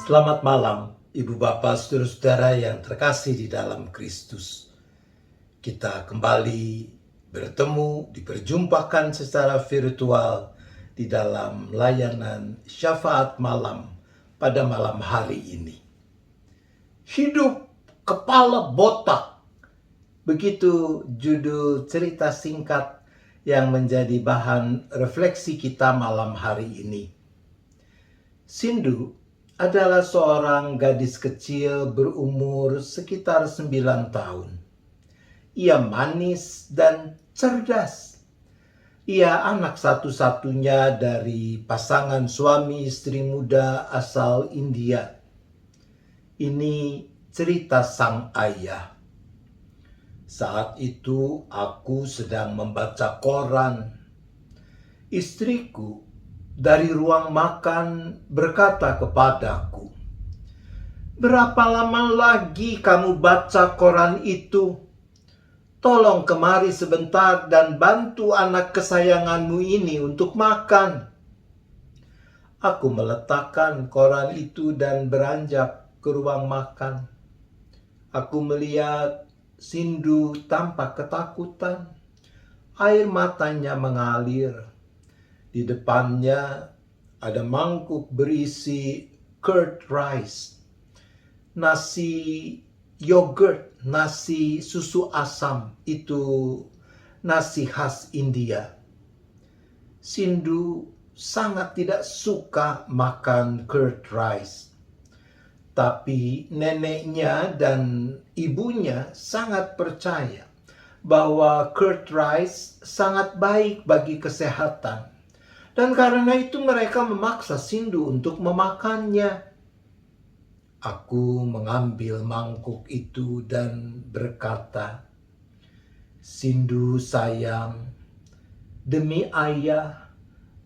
Selamat malam, Ibu Bapak, Saudara-saudara yang terkasih di dalam Kristus. Kita kembali bertemu, diperjumpakan secara virtual di dalam layanan syafaat malam pada malam hari ini. Hidup kepala botak, begitu judul cerita singkat yang menjadi bahan refleksi kita malam hari ini. Sindu adalah seorang gadis kecil berumur sekitar 9 tahun. Ia manis dan cerdas. Ia anak satu-satunya dari pasangan suami istri muda asal India. Ini cerita sang ayah. Saat itu aku sedang membaca koran. Istriku dari ruang makan berkata kepadaku, "Berapa lama lagi kamu baca koran itu? Tolong kemari sebentar dan bantu anak kesayanganmu ini untuk makan." Aku meletakkan koran itu dan beranjak ke ruang makan. Aku melihat Sindu tampak ketakutan. Air matanya mengalir. Di depannya ada mangkuk berisi curd rice, nasi yogurt, nasi susu asam, itu nasi khas India. Sindu sangat tidak suka makan curd rice. Tapi neneknya dan ibunya sangat percaya bahwa curd rice sangat baik bagi kesehatan. Dan karena itu mereka memaksa Sindu untuk memakannya. Aku mengambil mangkuk itu dan berkata, "Sindu sayang, demi ayah,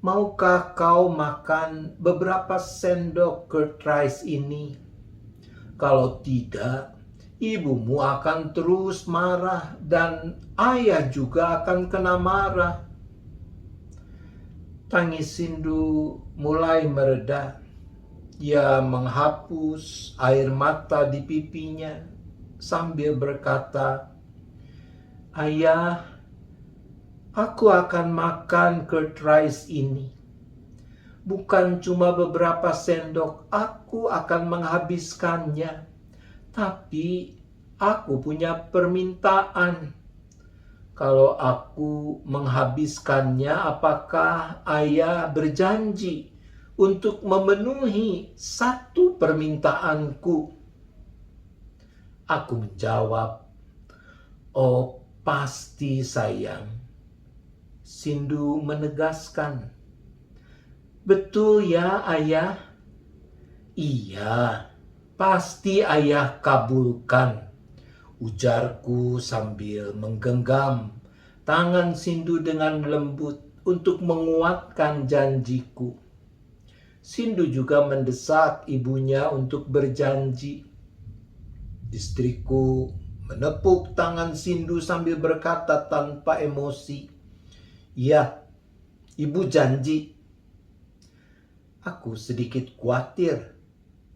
maukah kau makan beberapa sendok curd rice ini? Kalau tidak, ibumu akan terus marah dan ayah juga akan kena marah." Tangis Sindu mulai mereda. Ia menghapus air mata di pipinya sambil berkata, "Ayah, aku akan makan curd rice ini. Bukan cuma beberapa sendok, aku akan menghabiskannya. Tapi aku punya permintaan. Kalau aku menghabiskannya, apakah ayah berjanji untuk memenuhi satu permintaanku?" Aku menjawab, "Oh, pasti sayang." Sindu menegaskan, "Betul ya ayah?" "Iya, pasti ayah kabulkan," ujarku sambil menggenggam tangan Sindu dengan lembut untuk menguatkan janjiku. Sindu juga mendesak ibunya untuk berjanji. Istriku menepuk tangan Sindu sambil berkata tanpa emosi, "Ya, ibu janji." Aku sedikit khawatir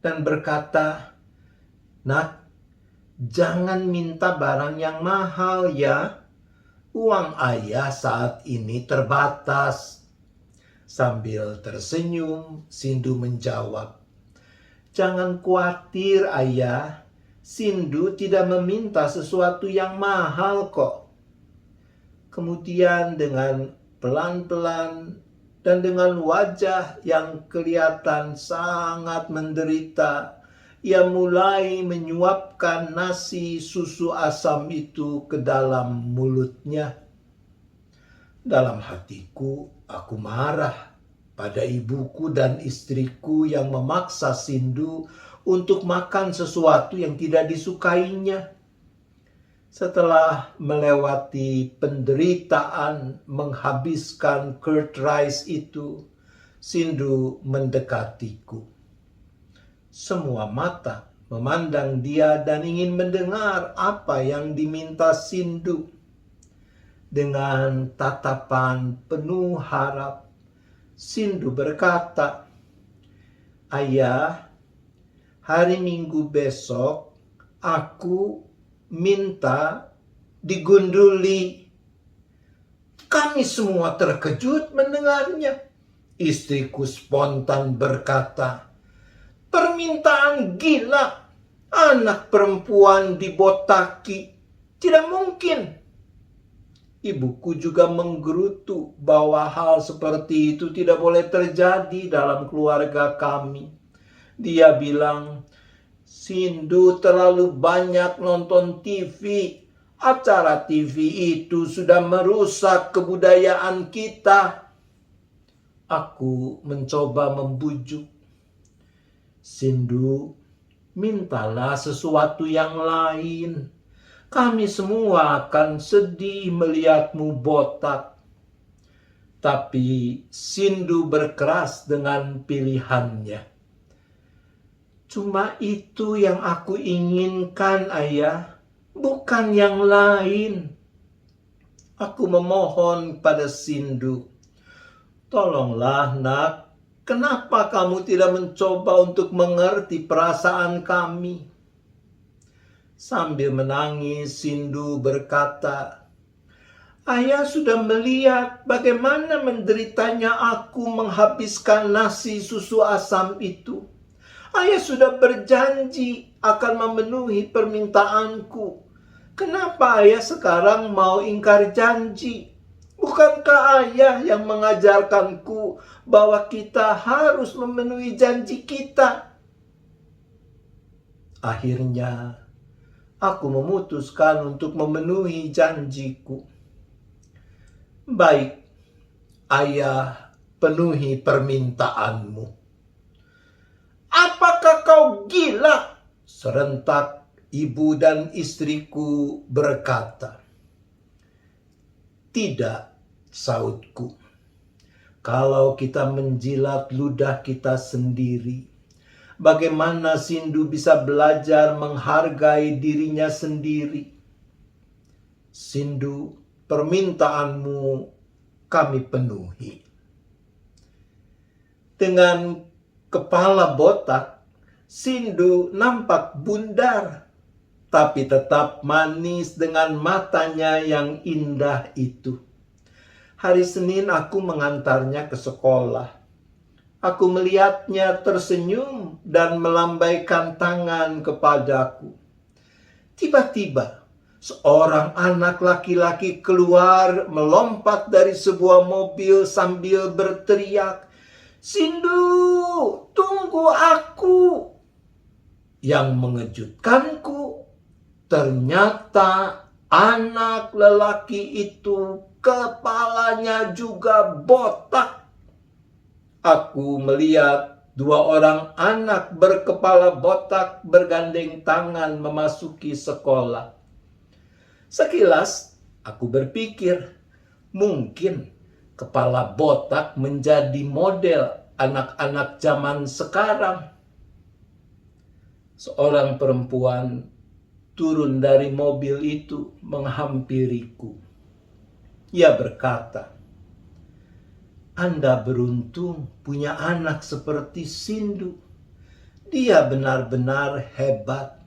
dan berkata, "Nak, jangan minta barang yang mahal ya. Uang ayah saat ini terbatas." Sambil tersenyum, Sindu menjawab, "Jangan khawatir ayah. Sindu tidak meminta sesuatu yang mahal kok." Kemudian dengan pelan-pelan dan dengan wajah yang kelihatan sangat menderita, ia mulai menyuapkan nasi susu asam itu ke dalam mulutnya. Dalam hatiku, aku marah pada ibuku dan istriku yang memaksa Sindu untuk makan sesuatu yang tidak disukainya. Setelah melewati penderitaan menghabiskan curd rice itu, Sindu mendekatiku. Semua mata memandang dia dan ingin mendengar apa yang diminta Sindu. Dengan tatapan penuh harap, Sindu berkata, "Ayah, hari Minggu besok aku minta digunduli. Kami semua terkejut mendengarnya. Istriku spontan berkata, "Permintaan gila, anak perempuan dibotaki, tidak mungkin." Ibuku juga menggerutu bahwa hal seperti itu tidak boleh terjadi dalam keluarga kami. Dia bilang, "Sindu terlalu banyak nonton TV. Acara TV itu sudah merusak kebudayaan kita." Aku mencoba membujuk. "Sindu, mintalah sesuatu yang lain. Kami semua akan sedih melihatmu botak." Tapi Sindu berkeras dengan pilihannya. "Cuma itu yang aku inginkan, Ayah, bukan yang lain." Aku memohon pada Sindu, "Tolonglah, Nak, kenapa kamu tidak mencoba untuk mengerti perasaan kami?" Sambil menangis, Sindu berkata, "Ayah sudah melihat bagaimana menderitanya aku menghabiskan nasi susu asam itu. Ayah sudah berjanji akan memenuhi permintaanku. Kenapa Ayah sekarang mau ingkar janji? Bukankah Ayah yang mengajarkanku bahwa kita harus memenuhi janji kita?" Akhirnya, aku memutuskan untuk memenuhi janjiku. "Baik, Ayah, penuhi permintaanmu." "Apakah kau gila?" serentak ibu dan istriku berkata. "Tidak," sautku. "Kalau kita menjilat ludah kita sendiri, bagaimana Sindu bisa belajar menghargai dirinya sendiri?" "Sindu, permintaanmu kami penuhi." Dengan kepala botak, Sindu nampak bundar, tapi tetap manis dengan matanya yang indah itu. Hari Senin aku mengantarnya ke sekolah. Aku melihatnya tersenyum dan melambaikan tangan kepadaku. Tiba-tiba, seorang anak laki-laki keluar melompat dari sebuah mobil sambil berteriak, "Sindu, tunggu aku." Yang mengejutkanku, ternyata anak lelaki itu kepalanya juga botak. Aku melihat dua orang anak berkepala botak bergandeng tangan memasuki sekolah. Sekilas, aku berpikir, mungkin kepala botak menjadi model anak-anak zaman sekarang. Seorang perempuan turun dari mobil itu menghampiriku. Ia berkata, "Anda beruntung punya anak seperti Sindu. Dia benar-benar hebat."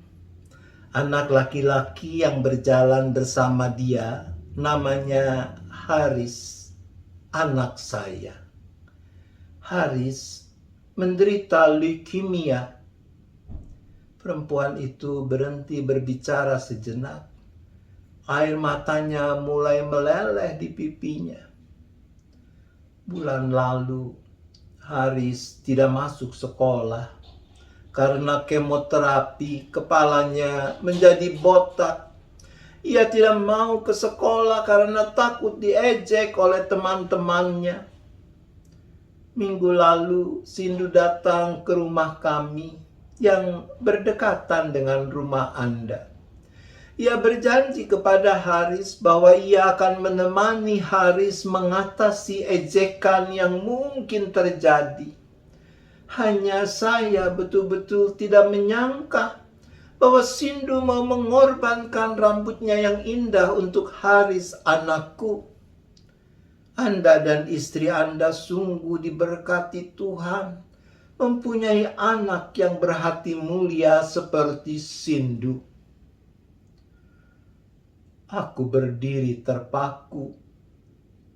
Anak laki-laki yang berjalan bersama dia namanya Haris, anak saya. Haris menderita leukemia. Perempuan itu berhenti berbicara sejenak. Air matanya mulai meleleh di pipinya. Bulan lalu, Haris tidak masuk sekolah. Karena kemoterapi, kepalanya menjadi botak. Ia tidak mau ke sekolah karena takut diejek oleh teman-temannya. Minggu lalu, Sindu datang ke rumah kami yang berdekatan dengan rumah Anda. Ia berjanji kepada Haris bahwa ia akan menemani Haris mengatasi ejekan yang mungkin terjadi. Hanya saya betul-betul tidak menyangka bahwa Sindu mau mengorbankan rambutnya yang indah untuk Haris anakku. Anda dan istri Anda sungguh diberkati Tuhan. mempunyai anak yang berhati mulia seperti Sindu. Aku berdiri terpaku,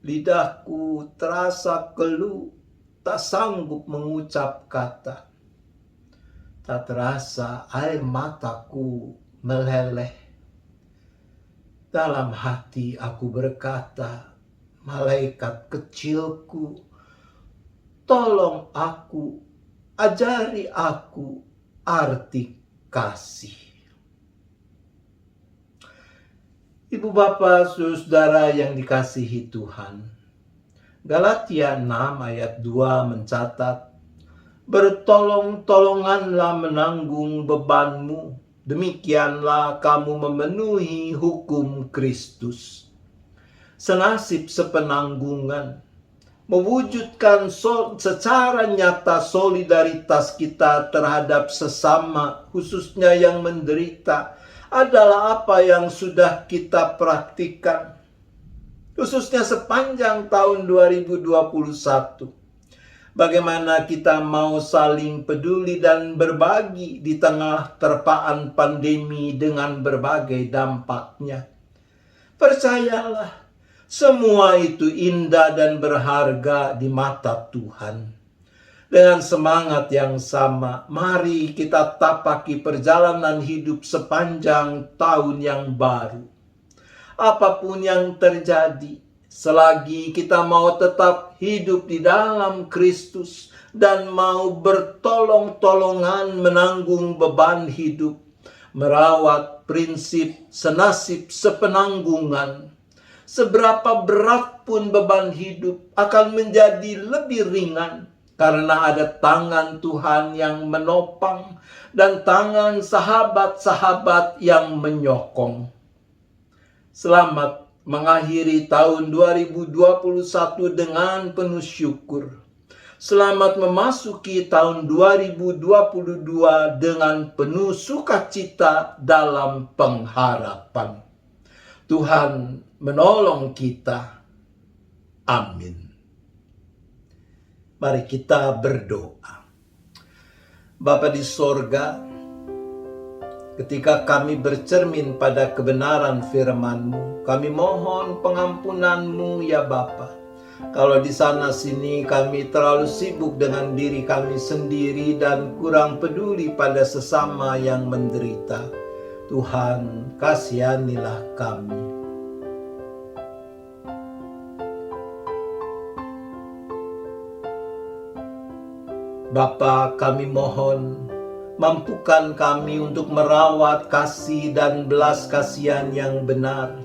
lidahku terasa keluh, tak sanggup mengucap kata. Tak terasa air mataku meleleh. Dalam hati aku berkata, malaikat kecilku, tolong aku, ajari aku arti kasih. Ibu bapak saudara yang dikasihi Tuhan, Galatia 6 ayat 2 mencatat, bertolong-tolonganlah menanggung bebanmu, demikianlah kamu memenuhi hukum Kristus. Senasib sepenanggungan, mewujudkan secara nyata solidaritas kita terhadap sesama, khususnya yang menderita, adalah apa yang sudah kita praktikkan, khususnya sepanjang tahun 2021. Bagaimana kita mau saling peduli dan berbagi di tengah terpaan pandemi dengan berbagai dampaknya. Percayalah, semua itu indah dan berharga di mata Tuhan. Dengan semangat yang sama, mari kita tapaki perjalanan hidup sepanjang tahun yang baru. Apapun yang terjadi, selagi kita mau tetap hidup di dalam Kristus dan mau bertolong-tolongan menanggung beban hidup, merawat prinsip senasib sepenanggungan, seberapa berat pun beban hidup akan menjadi lebih ringan karena ada tangan Tuhan yang menopang dan tangan sahabat-sahabat yang menyokong. Selamat mengakhiri tahun 2021 dengan penuh syukur. Selamat memasuki tahun 2022 dengan penuh sukacita dalam pengharapan. Tuhan menolong kita. Amin. Mari kita berdoa. Bapa di sorga, ketika kami bercermin pada kebenaran firman-Mu, kami mohon pengampunan-Mu ya Bapa. Kalau di sana sini kami terlalu sibuk dengan diri kami sendiri dan kurang peduli pada sesama yang menderita, Tuhan kasihanilah kami. Bapa, kami mohon, mampukan kami untuk merawat kasih dan belas kasihan yang benar,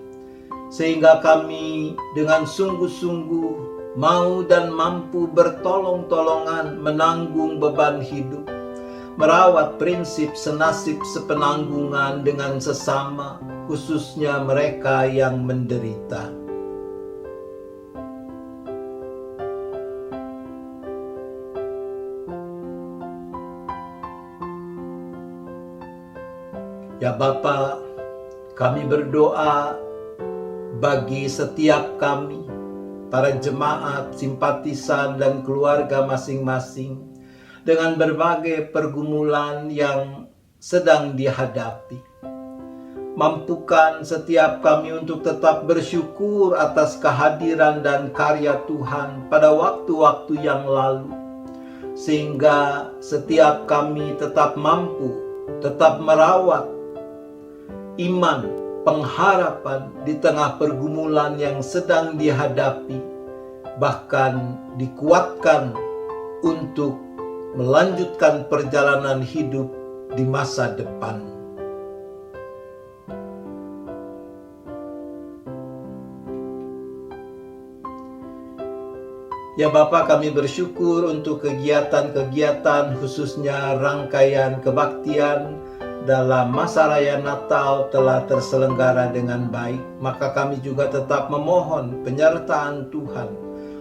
sehingga kami dengan sungguh-sungguh mau dan mampu bertolong-tolongan menanggung beban hidup, merawat prinsip senasib sepenanggungan dengan sesama, khususnya mereka yang menderita. Ya Bapa, kami berdoa bagi setiap kami, para jemaat, simpatisan, dan keluarga masing-masing, dengan berbagai pergumulan yang sedang dihadapi. Mampukan setiap kami untuk tetap bersyukur atas kehadiran dan karya Tuhan pada waktu-waktu yang lalu, sehingga setiap kami tetap mampu, tetap merawat iman, pengharapan di tengah pergumulan yang sedang dihadapi, bahkan dikuatkan untuk melanjutkan perjalanan hidup di masa depan. Ya Bapa, kami bersyukur untuk kegiatan-kegiatan khususnya rangkaian kebaktian dalam masa raya Natal telah terselenggara dengan baik. Maka kami juga tetap memohon penyertaan Tuhan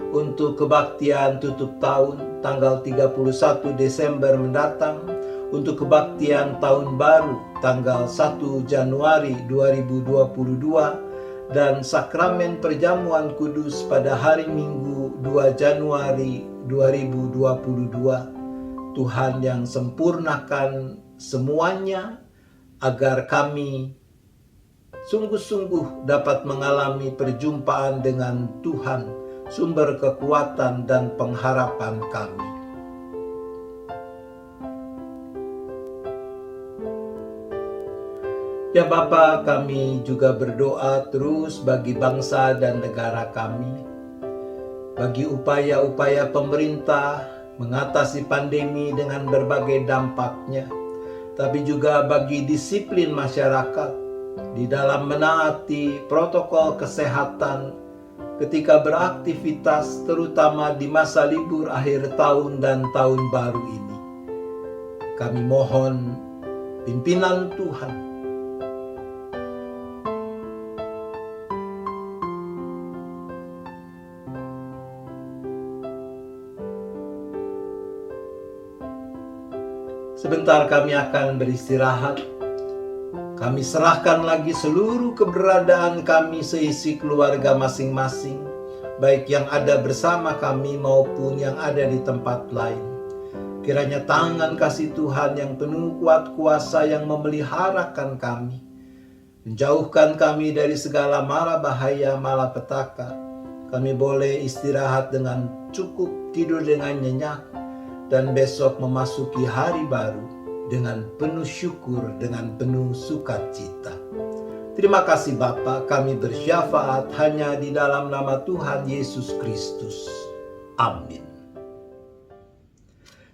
untuk kebaktian tutup tahun tanggal 31 Desember mendatang, untuk kebaktian tahun baru tanggal 1 Januari 2022, dan sakramen perjamuan kudus pada hari Minggu 2 Januari 2022. Tuhan yang sempurnakan semuanya agar kami sungguh-sungguh dapat mengalami perjumpaan dengan Tuhan, sumber kekuatan dan pengharapan kami. Ya Bapa, kami juga berdoa terus bagi bangsa dan negara kami, bagi upaya-upaya pemerintah mengatasi pandemi dengan berbagai dampaknya, tapi juga bagi disiplin masyarakat di dalam menaati protokol kesehatan ketika beraktivitas, terutama di masa libur akhir tahun dan tahun baru ini. Kami mohon pimpinan Tuhan, sebentar kami akan beristirahat. Kami serahkan lagi seluruh keberadaan kami seisi keluarga masing-masing, baik yang ada bersama kami maupun yang ada di tempat lain. Kiranya tangan kasih Tuhan yang penuh kuat kuasa yang memeliharakan kami, menjauhkan kami dari segala mara bahaya malapetaka. Kami boleh istirahat dengan cukup, tidur dengan nyenyak, dan besok memasuki hari baru dengan penuh syukur, dengan penuh sukacita. Terima kasih Bapa, kami bersyafaat hanya di dalam nama Tuhan Yesus Kristus. Amin.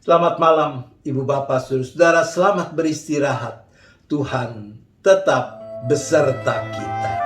Selamat malam Ibu Bapak Saudara, selamat beristirahat. Tuhan tetap beserta kita.